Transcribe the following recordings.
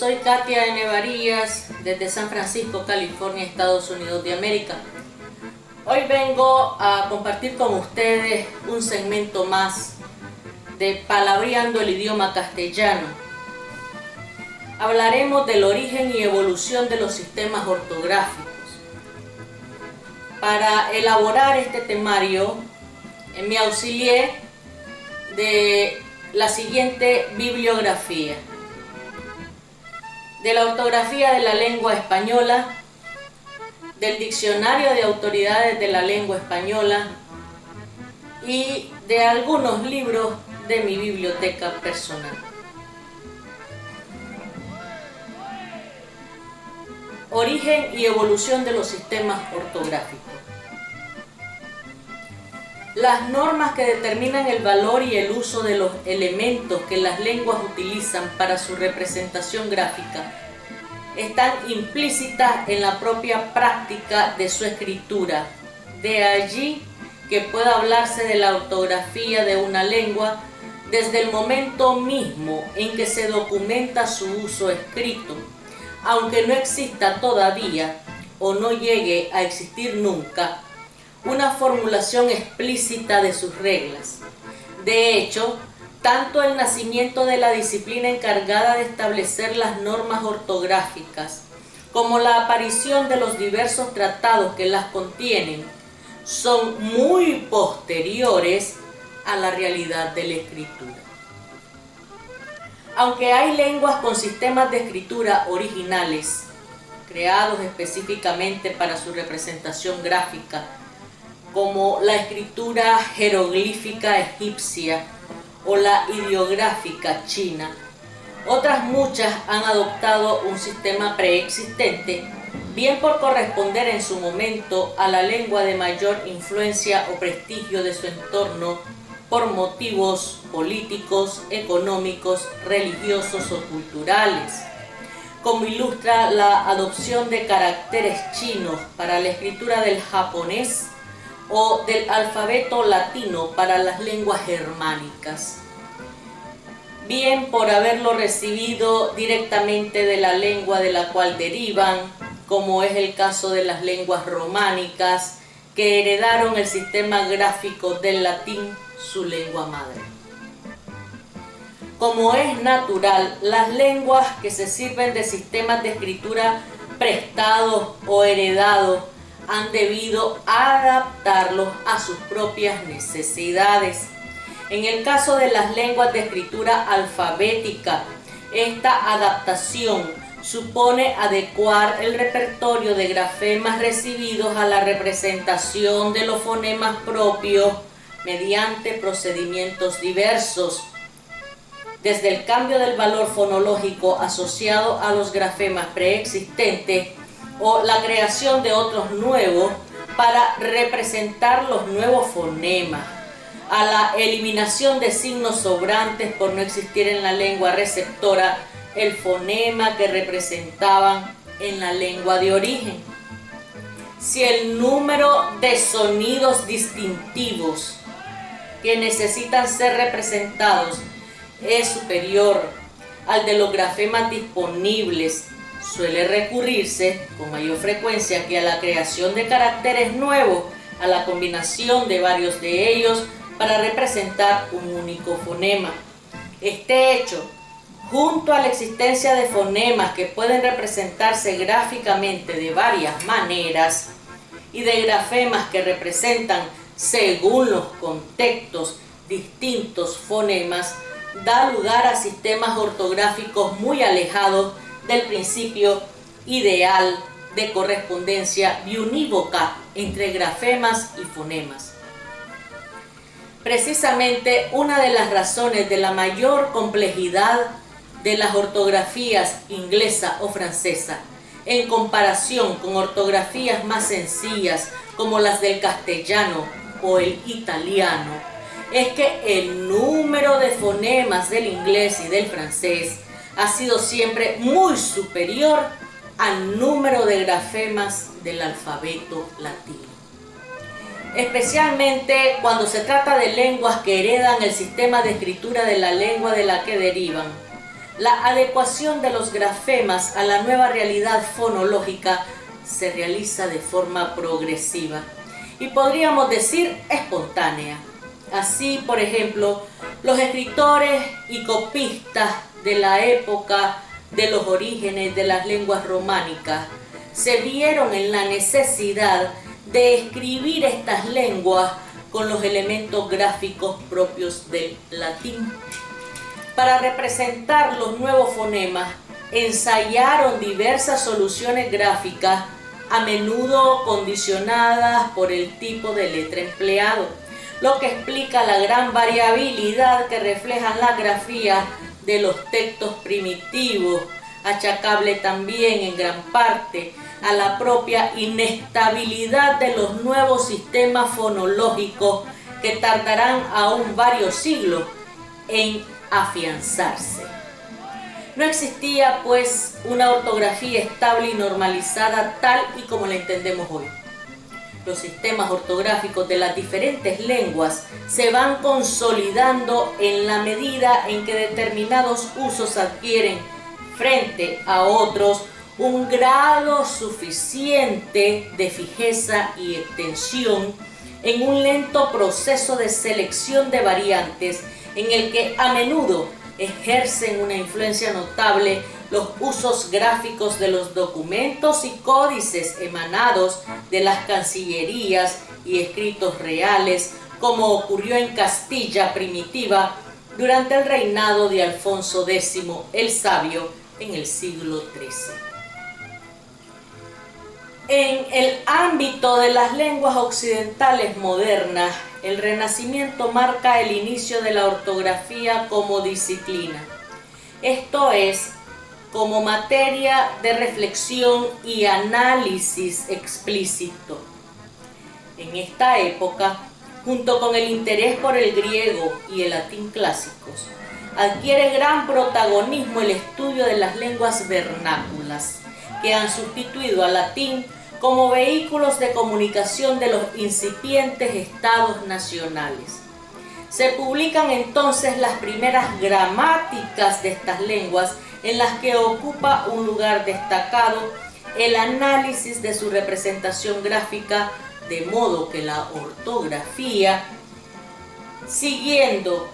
soy Katia N. Varillas desde San Francisco, California, Estados Unidos de América. Hoy vengo a compartir con ustedes un segmento más de Palabreando el idioma castellano. Hablaremos del origen y evolución de los sistemas ortográficos. Para elaborar este temario me auxilié de la siguiente bibliografía: de la ortografía de la lengua española, del diccionario de autoridades de la lengua española y de algunos libros de mi biblioteca personal. Origen y evolución de los sistemas ortográficos. Las normas que determinan el valor y el uso de los elementos que las lenguas utilizan para su representación gráfica están implícitas en la propia práctica de su escritura. De allí que pueda hablarse de la ortografía de una lengua desde el momento mismo en que se documenta su uso escrito, aunque no exista todavía o no llegue a existir nunca una formulación explícita de sus reglas. De hecho, tanto el nacimiento de la disciplina encargada de establecer las normas ortográficas como la aparición de los diversos tratados que las contienen son muy posteriores a la realidad de la escritura. Aunque hay lenguas con sistemas de escritura originales, creados específicamente para su representación gráfica, como la escritura jeroglífica egipcia o la ideográfica china, otras muchas han adoptado un sistema preexistente, bien por corresponder en su momento a la lengua de mayor influencia o prestigio de su entorno por motivos políticos, económicos, religiosos o culturales, como ilustra la adopción de caracteres chinos para la escritura del japonés o del alfabeto latino para las lenguas germánicas, bien por haberlo recibido directamente de la lengua de la cual derivan, como es el caso de las lenguas románicas, que heredaron el sistema gráfico del latín, su lengua madre. Como es natural, las lenguas que se sirven de sistemas de escritura prestados o heredados han debido adaptarlos a sus propias necesidades. En el caso de las lenguas de escritura alfabética, esta adaptación supone adecuar el repertorio de grafemas recibidos a la representación de los fonemas propios mediante procedimientos diversos, desde el cambio del valor fonológico asociado a los grafemas preexistentes o la creación de otros nuevos para representar los nuevos fonemas, a la eliminación de signos sobrantes por no existir en la lengua receptora el fonema que representaban en la lengua de origen. Si el número de sonidos distintivos que necesitan ser representados es superior al de los grafemas disponibles, suele recurrirse con mayor frecuencia que a la creación de caracteres nuevos, a la combinación de varios de ellos para representar un único fonema. Este hecho, junto a la existencia de fonemas que pueden representarse gráficamente de varias maneras y de grafemas que representan, según los contextos, distintos fonemas, da lugar a sistemas ortográficos muy alejados del principio ideal de correspondencia biunívoca entre grafemas y fonemas. Precisamente una de las razones de la mayor complejidad de las ortografías inglesa o francesa en comparación con ortografías más sencillas como las del castellano o el italiano es que el número de fonemas del inglés y del francés ha sido siempre muy superior al número de grafemas del alfabeto latino. Especialmente cuando se trata de lenguas que heredan el sistema de escritura de la lengua de la que derivan, La adecuación de los grafemas a la nueva realidad fonológica se realiza de forma progresiva y podríamos decir espontánea. Así, por ejemplo, los escritores y copistas de la época de los orígenes de las lenguas románicas se vieron en la necesidad de escribir estas lenguas con los elementos gráficos propios del latín. Para representar los nuevos fonemas, ensayaron diversas soluciones gráficas, a menudo condicionadas por el tipo de letra empleado, lo que explica la gran variabilidad que reflejan las grafías de los textos primitivos, achacable también en gran parte a la propia inestabilidad de los nuevos sistemas fonológicos que tardarán aún varios siglos en afianzarse. No existía, pues, una ortografía estable y normalizada tal y como la entendemos hoy. Los sistemas ortográficos de las diferentes lenguas se van consolidando en la medida en que determinados usos adquieren frente a otros un grado suficiente de fijeza y extensión en un lento proceso de selección de variantes en el que a menudo ejercen una influencia notable los usos gráficos de los documentos y códices emanados de las cancillerías y escritos reales, como ocurrió en Castilla primitiva durante el reinado de Alfonso X el Sabio en el siglo XIII. En el ámbito de las lenguas occidentales modernas, el Renacimiento marca el inicio de la ortografía como disciplina, esto es, como materia de reflexión y análisis explícito. En esta época, junto con el interés por el griego y el latín clásicos, adquiere gran protagonismo el estudio de las lenguas vernáculas, que han sustituido al latín como vehículos de comunicación de los incipientes estados nacionales. Se publican entonces las primeras gramáticas de estas lenguas, en las que ocupa un lugar destacado el análisis de su representación gráfica, de modo que la ortografía, siguiendo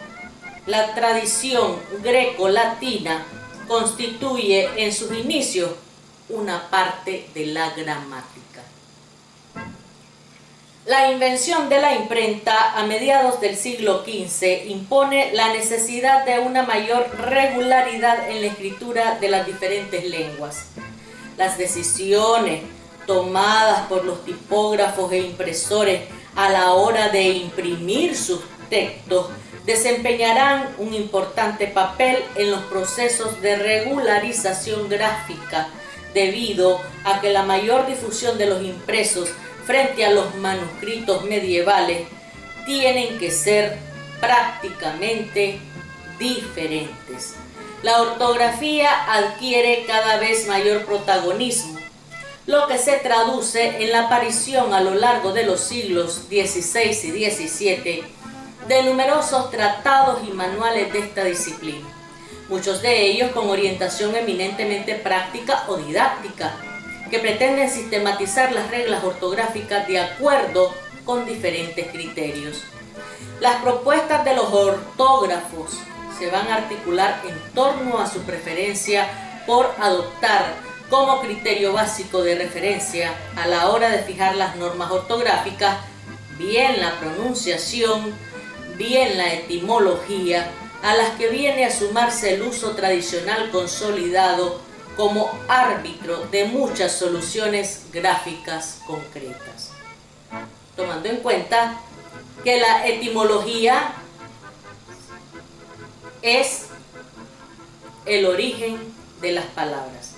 la tradición greco-latina, constituye en sus inicios una parte de la gramática. La invención de la imprenta a mediados del siglo XV impone la necesidad de una mayor regularidad en la escritura de las diferentes lenguas. Las decisiones tomadas por los tipógrafos e impresores a la hora de imprimir sus textos desempeñarán un importante papel en los procesos de regularización gráfica, debido a que la mayor difusión de los impresos frente a los manuscritos medievales tienen que ser prácticamente diferentes. La ortografía adquiere cada vez mayor protagonismo, lo que se traduce en la aparición a lo largo de los siglos XVI y XVII de numerosos tratados y manuales de esta disciplina, muchos de ellos con orientación eminentemente práctica o didáctica, que pretenden sistematizar las reglas ortográficas de acuerdo con diferentes criterios. Las propuestas de los ortógrafos se van a articular en torno a su preferencia por adoptar como criterio básico de referencia a la hora de fijar las normas ortográficas, bien la pronunciación, bien la etimología, a las que viene a sumarse el uso tradicional consolidado como árbitro de muchas soluciones gráficas concretas. Tomando en cuenta que la etimología es el origen de las palabras.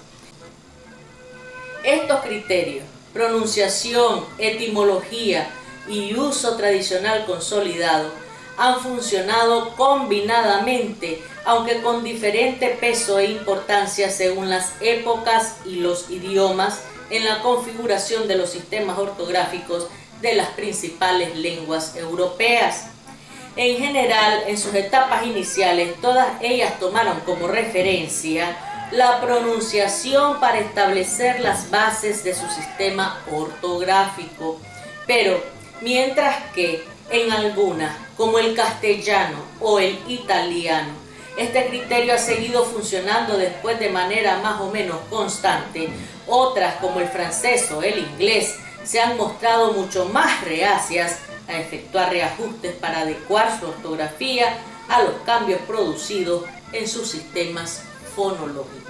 Estos criterios, pronunciación, etimología y uso tradicional consolidado, han funcionado combinadamente, aunque con diferente peso e importancia según las épocas y los idiomas, en la configuración de los sistemas ortográficos de las principales lenguas europeas. En general, en sus etapas iniciales, todas ellas tomaron como referencia la pronunciación para establecer las bases de su sistema ortográfico. Pero, mientras que en algunas, como el castellano o el italiano, este criterio ha seguido funcionando después de manera más o menos constante, otras, como el francés o el inglés, se han mostrado mucho más reacias a efectuar reajustes para adecuar su ortografía a los cambios producidos en sus sistemas fonológicos.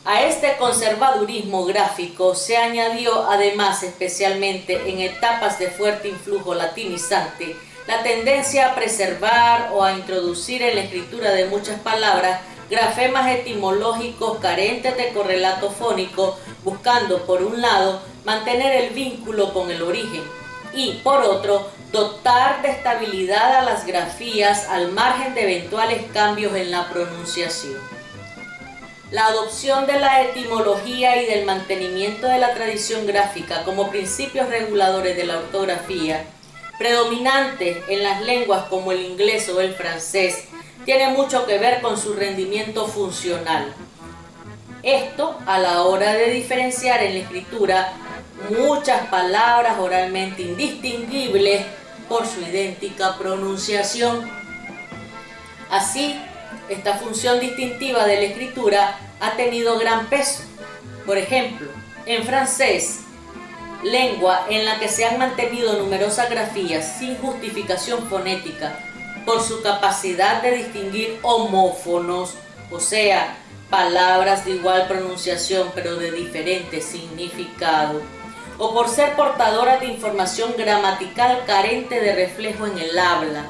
A este conservadurismo gráfico se añadió además, especialmente en etapas de fuerte influjo latinizante, la tendencia a preservar o a introducir en la escritura de muchas palabras grafemas etimológicos carentes de correlato fónico, buscando por un lado mantener el vínculo con el origen y por otro dotar de estabilidad a las grafías al margen de eventuales cambios en la pronunciación. La adopción de la etimología y del mantenimiento de la tradición gráfica como principios reguladores de la ortografía, predominantes en las lenguas como el inglés o el francés, tiene mucho que ver con su rendimiento funcional. Esto a la hora de diferenciar en la escritura muchas palabras oralmente indistinguibles por su idéntica pronunciación. Así, esta función distintiva de la escritura ha tenido gran peso. Por ejemplo, en francés, lengua en la que se han mantenido numerosas grafías sin justificación fonética por su capacidad de distinguir homófonos, o sea, palabras de igual pronunciación pero de diferente significado, o por ser portadoras de información gramatical carente de reflejo en el habla.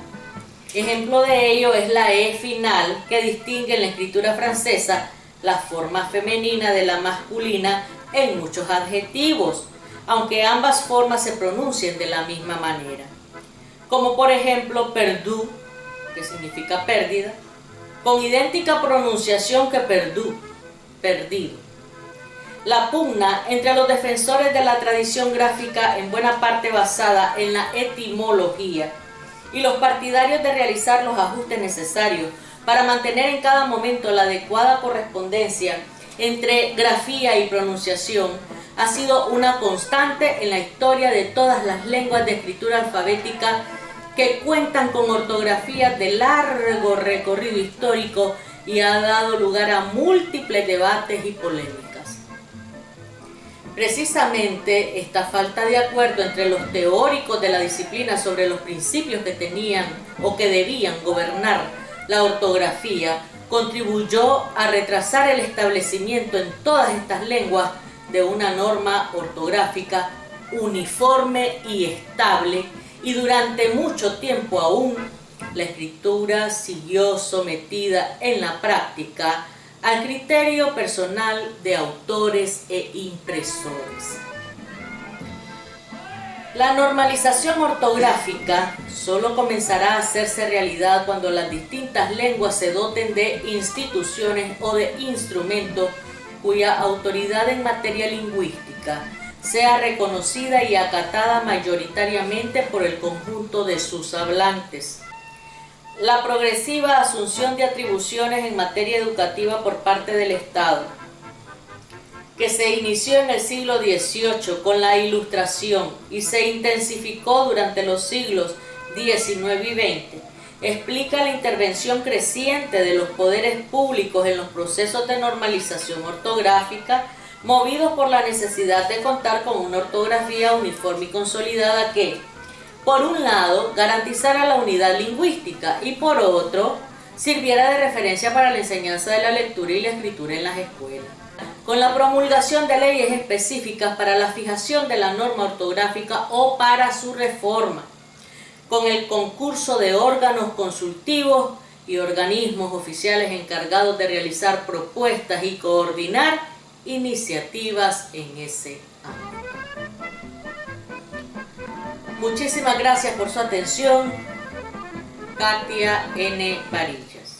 Ejemplo de ello es la E final, que distingue en la escritura francesa la forma femenina de la masculina en muchos adjetivos, aunque ambas formas se pronuncien de la misma manera. Como por ejemplo perdu, que significa pérdida, con idéntica pronunciación que perdu, perdido. La pugna entre los defensores de la tradición gráfica, en buena parte basada en la etimología, y los partidarios de realizar los ajustes necesarios para mantener en cada momento la adecuada correspondencia entre grafía y pronunciación, ha sido una constante en la historia de todas las lenguas de escritura alfabética que cuentan con ortografías de largo recorrido histórico y ha dado lugar a múltiples debates y polémicas. Precisamente esta falta de acuerdo entre los teóricos de la disciplina sobre los principios que tenían o que debían gobernar la ortografía contribuyó a retrasar el establecimiento en todas estas lenguas de una norma ortográfica uniforme y estable, y durante mucho tiempo aún la escritura siguió sometida en la práctica al criterio personal de autores e impresores. La normalización ortográfica solo comenzará a hacerse realidad cuando las distintas lenguas se doten de instituciones o de instrumentos cuya autoridad en materia lingüística sea reconocida y acatada mayoritariamente por el conjunto de sus hablantes. La progresiva asunción de atribuciones en materia educativa por parte del Estado, que se inició en el siglo XVIII con la Ilustración y se intensificó durante los siglos XIX y XX, explica la intervención creciente de los poderes públicos en los procesos de normalización ortográfica, movidos por la necesidad de contar con una ortografía uniforme y consolidada que, por un lado, garantizara la unidad lingüística y por otro, sirviera de referencia para la enseñanza de la lectura y la escritura en las escuelas. Con la promulgación de leyes específicas para la fijación de la norma ortográfica o para su reforma, con el concurso de órganos consultivos y organismos oficiales encargados de realizar propuestas y coordinar iniciativas en ese ámbito. Muchísimas gracias por su atención. Katia N. Varillas.